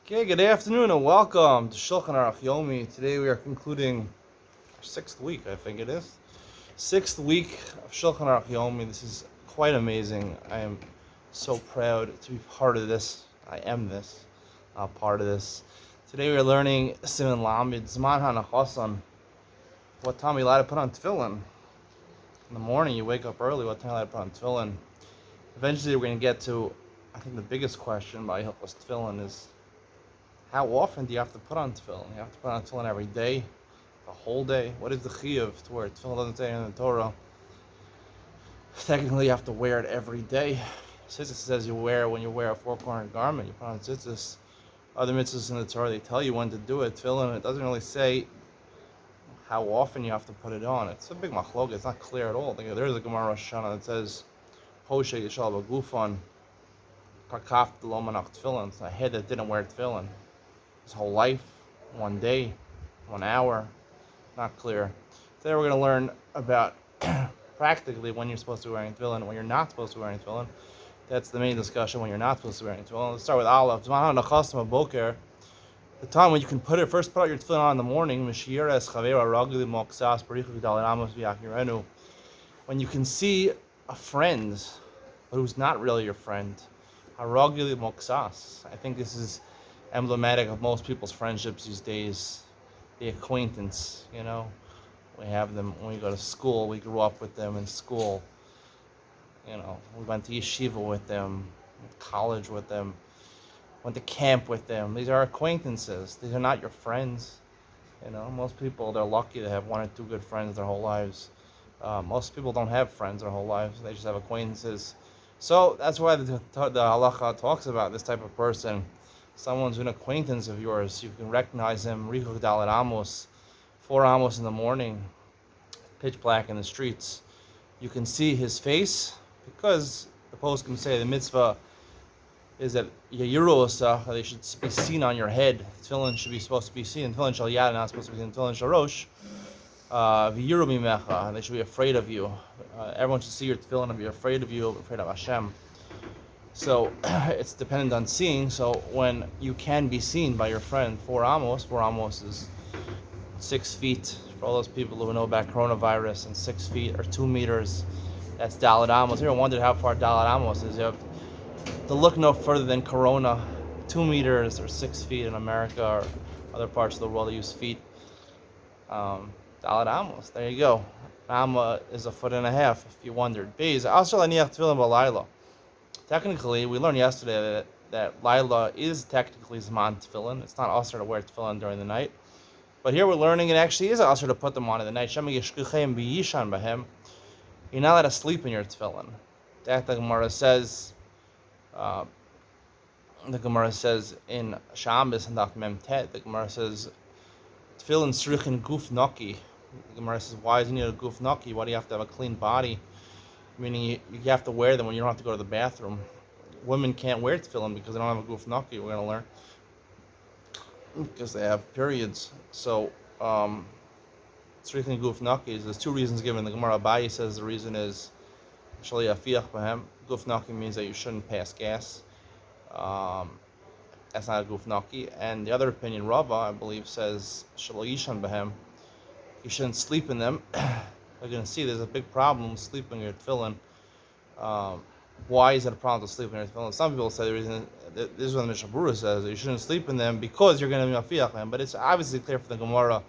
Okay, good afternoon and welcome to Shulchan Yomi. Today we are concluding our sixth week, I think it is. Sixth week of Shulchan Yomi. This is quite amazing. I am so proud to be part of this. I am this, part of this. Today we are learning Siman Lamed, Zman HaNachasan. What time are you allowed to put on tefillin? In the morning, you wake up early. What time are you allowed to put on tefillin? Eventually, we're going to get to, I think, the biggest question by Hilchos Tefillin is, how often do you have to put on tefillin? You have to put on tefillin every day, the whole day. What is the chiyuv to wear tefillin? Doesn't say in the Torah. Technically, you have to wear it every day. Tzitzis says when you wear a four-cornered garment, you put on tzitzis. Other mitzvahs in the Torah, they tell you when to do it. Tefillin, it doesn't really say how often you have to put it on. It's a big machlok. It's not clear at all. There's a Gemara Rosh Hashanah that says, Hoshe Yishal Bagufan, Karkaf Lomanach tefillin. It's a head that didn't wear tefillin his whole life, one day, 1 hour, not clear. Today we're going to learn about practically when you're supposed to be wearing tefillin and when you're not supposed to be wearing tefillin. That's the main discussion, when you're not supposed to be wearing tefillin. Let's start with Aleph. The time when you can put out your tefillin on in the morning. When you can see a friend, but who's not really your friend. I think this is emblematic of most people's friendships these days. The acquaintance, we have them when we go to school. We grew up with them in school. We went to yeshiva with them, college with them, went to camp with them. These are acquaintances. These are not your friends. Most people, they're lucky to have one or two good friends their whole lives. Most people don't have friends their whole lives. They just have acquaintances. So that's why the halacha talks about this type of person. Someone's an acquaintance of yours. You can recognize him. Richuk Dalet Amos, 4 Amos in the morning, pitch black in the streets. You can see his face because the post can say the mitzvah is that Yeruosah, they should be seen on your head. Tefillin should be supposed to be seen. Tefillin shal yad, not supposed to be seen. Tefillin shal rosh. V'yiru mimecha, they should be afraid of you. Everyone should see your tefillin and be afraid of you, afraid of Hashem. So it's dependent on seeing. So when you can be seen by your friend, 4 Amos is 6 feet. For all those people who know about coronavirus, and 6 feet or 2 meters, that's Dalet Amos. You ever wondered how far Dalet Amos is? You have to look no further than Corona. 2 meters or 6 feet in America or other parts of the world that use feet. Dalet Amos, there you go. Amma is 1.5 feet, if you wondered. Beis, Asher Laniach Tefillin B'Layla. Technically, we learned yesterday that Laila is technically Zman Tefillin. It's not usher to wear Tefillin during the night. But here we're learning it actually is usher to put them on in the night. You're not allowed to sleep in your Tefillin. That the Gemara says in Shabbos and Daf Mem Tet, the Gemara says, Tefillin Srichin Guf Naki. The Gemara says, why does you need a Guf Naki? Why do you have to have a clean body? Meaning you have to wear them when you don't have to go to the bathroom. Women can't wear tefillin because they don't have a guf naki, we're going to learn. Because they have periods. So, striking guf naki, there's 2 reasons given. The Gemara Abaye says the reason is shali afiach b'hem. Guf naki means that you shouldn't pass gas. That's not a guf naki. And the other opinion, Rava, I believe, says shalo yishan b'hem. You shouldn't sleep in them. You're going to see there's a big problem with sleeping in your tefillin. Why is it a problem to sleep in your tefillin? Some people say the reason, this is what the Mishnah Berurah says, that you shouldn't sleep in them because you're going to be mafiach them. But it's obviously clear from the Gemara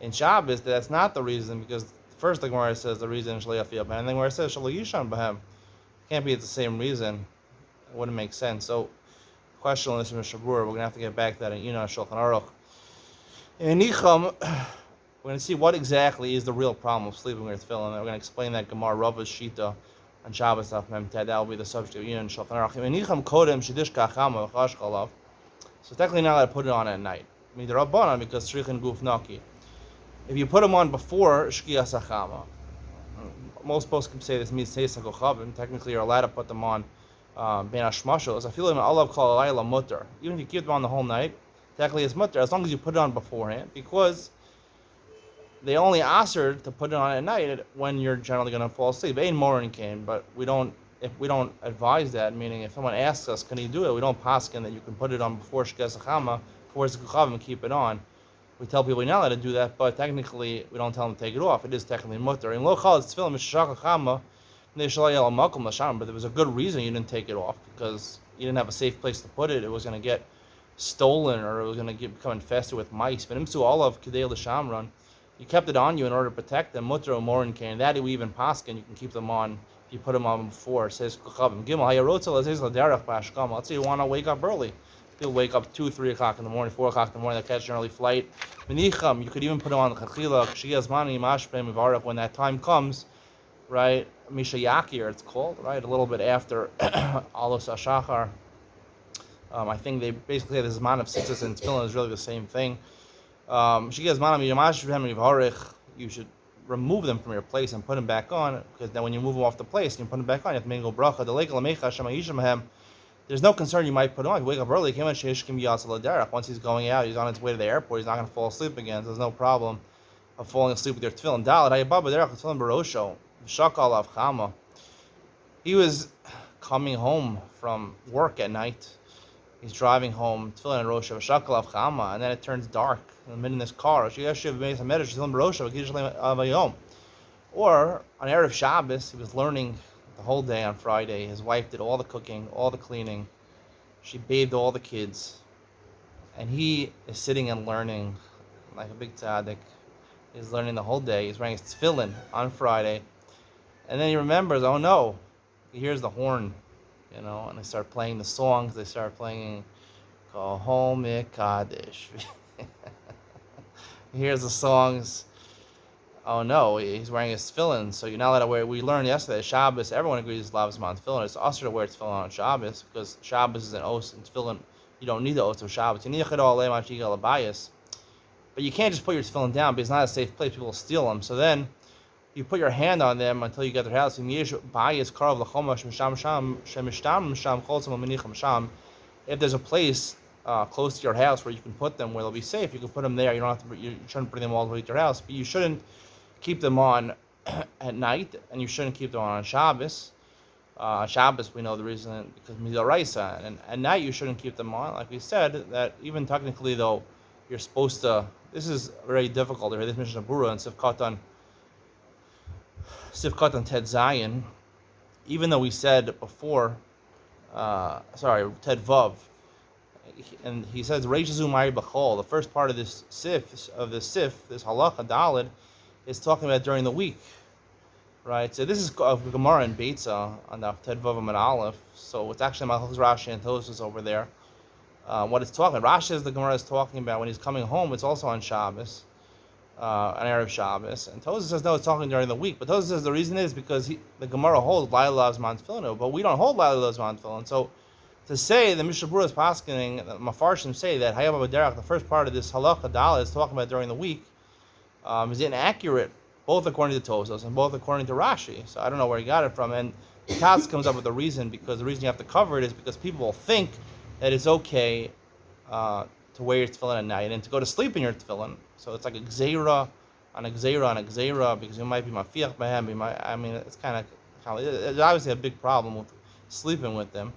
in Shabbos that that's not the reason, because first the Gemara says the reason is shali afiach, and then the Gemara says shali yishan b'hem. Can't be the same reason. It wouldn't make sense. So, question on this Mishnah Berurah, we're going to have to get back to that in Shulchan Aruch. In Nicham, we're going to see what exactly is the real problem of sleeping with tefillin. And we're going to explain that Gemara Rava's Shita on Shabbos Daf Mem Tet. That will be the subject of Shulchan Aruch. So technically not allowed to put it on at night. I mean, the Rabbanan, because Srichin Guf Naki. If you put them on before Shkiyas Achama, most posts can say this means Teisa Kochavim. Technically, you're allowed to put them on Ben Hashmashos. I feel like Alav Kol Alayla Mutter. Even if you keep them on the whole night, technically it's Mutter, as long as you put it on beforehand, because they only asked to put it on at night when you're generally going to fall asleep. Ain't morin came, but we don't if we don't advise that, meaning if someone asks us, can you do it? We don't paskin that you can put it on before Shkes Chama, before Zikuchav, and keep it on. We tell people you're not allowed to do that, but technically we don't tell them to take it off. It is technically mutter. In lochal it's tefillin mishashach chama, but there was a good reason you didn't take it off, because you didn't have a safe place to put it. It was going to get stolen, or it was going to become infested with mice. But imsu olav kidei l'shamron, you kept it on you in order to protect them. Mutter or morin can. That we even paskin, you can keep them on. If you put them on before, it says kuchavim gimel hayarotzel azez l'derech b'ashkama. Let's say you want to wake up early. You'll wake up 2, 3 o'clock in the morning, 4 o'clock in the morning. They catch an early flight. Menicham, you could even put them on the chachila. Kshiyazmani mashpem mivarach. When that time comes, right? Mishayakir, it's called, right? A little bit after Alos Ashachar. I think they basically have this amount of sitzes and tefillin is really the same thing. You should remove them from your place and put them back on, because then when you move them off the place and you put them back on, you have to make a bracha. There's no concern you might put them on. If you wake up early, once he's going out, he's on his way to the airport, he's not going to fall asleep again, so there's no problem of falling asleep with your tefillin. He was coming home from work at night. He's driving home, tefillin and rosha, and then it turns dark in the middle of this car. Or on Erev Shabbos, he was learning the whole day on Friday. His wife did all the cooking, all the cleaning. She bathed all the kids. And he is sitting and learning like a big tzaddik. He's learning the whole day. He's wearing his tefillin on Friday. And then he remembers, oh no, he hears the horn, and they start playing the songs. They start playing Go Home Kaddish. He hears the songs. Oh no, he's wearing his tefillin, so you're not allowed to wear. We learned yesterday, Shabbos, everyone agrees Lav's on tefillin. It's also to wear tefillin on Shabbos, because Shabbos is an oath, and tefillin, you don't need the oath of Shabbos. You need a chidol le'ma shigal abayis. But you can't just put your tefillin down, because it's not a safe place. People will steal them. So then you put your hand on them until you get their house. If there's a place close to your house where you can put them, where they'll be safe, you can put them there. You don't have to. You shouldn't bring them all the way to your house, but you shouldn't keep them on at night, and you shouldn't keep them on Shabbos. Shabbos, we know the reason, because midoraisa, and at night you shouldn't keep them on. Like we said, that even technically though, you're supposed to. This is very difficult. This Mishnah Berurah and Sifkat Ted Zion, even though we said before, Ted Vav, and he says Reishazu Mari B'chol. The first part of this sif, this halacha dalid, is talking about during the week, right? So this is Gemara and Beitza on the Ted Vav and Aleph. So it's actually Malchus Rashi and Tosfos over there. What it's talking, Rashi is the Gemara is talking about when he's coming home. It's also on Shabbos. On Erev Shabbos, and Tosfos says no, it's talking during the week. But Tosfos says the reason is because the Gemara holds Laila Lav's Tefillin, but we don't hold Laila Lav's Tefillin. So to say the Mishnah Berurah is paskening, the Mafarshim say that Hayab Abaderach, the first part of this halacha dala is talking about during the week, is inaccurate, both according to Tosfos and both according to Rashi. So I don't know where he got it from. And Taz comes up with the reason, because the reason you have to cover it is because people will think that it's okay to wear your tefillin at night and to go to sleep in your tefillin. So it's like a gzeira on a gzeira on a gzeira, because you might be mafiach behem. It's kind of it's obviously a big problem with sleeping with them.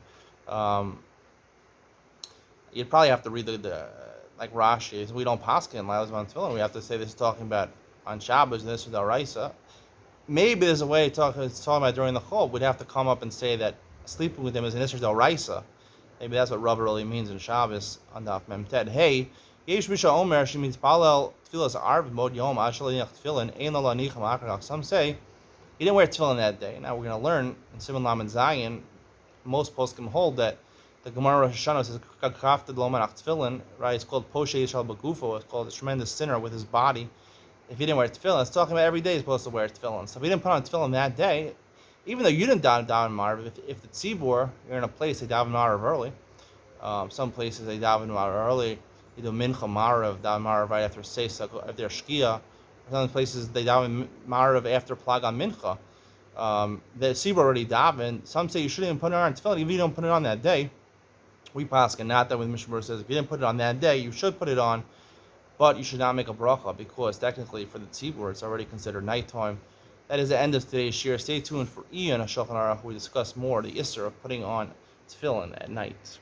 You'd probably have to read the like Rashi. We don't paskin Lailas on tefillin. We have to say this is talking about on Shabbos and this is the Araisa. Maybe there's a way it's talking about during the Chol. We'd have to come up and say that sleeping with them is an Isser Del Raisa. Maybe that's what Rav really means in Shabbos on Daf Mem Ted. Hey, Yesh Misha Omer, she means Palel Tfilas Arv Mod Yom Ashalinach Tfilin Ein Lo Lanicham Akrak. Some say he didn't wear tefillin that day. Now we're going to learn in Simon Lam and Zion. Most poskim hold that the Gemara Rosh Hashanah says Kafted Lo Manach Tfilin. Right? It's called Poshe Yishal Bagufo. It's called a tremendous sinner with his body. If he didn't wear tefillin, it's talking about every day he's supposed to wear tefillin. So if he didn't put on tefillin that day, even though you didn't daven Marav, if the tzibur, you're in a place they daven Marav early. Some places they daven Marav early. You do mincha Marav, daven Marav right after Seisa, after Shkia. Some places they daven Marav after Plag on mincha. The tzibur already daven. Some say you shouldn't even put it on tefillin, even if you don't put it on that day. We pass and not that with Mishnah Berurah says if you didn't put it on that day, you should put it on, but you should not make a bracha, because technically for the tzibur it's already considered nighttime. That is the end of today's share. Stay tuned for Ian Shulchan Aruch. We discuss more the Isser of putting on tefillin at night.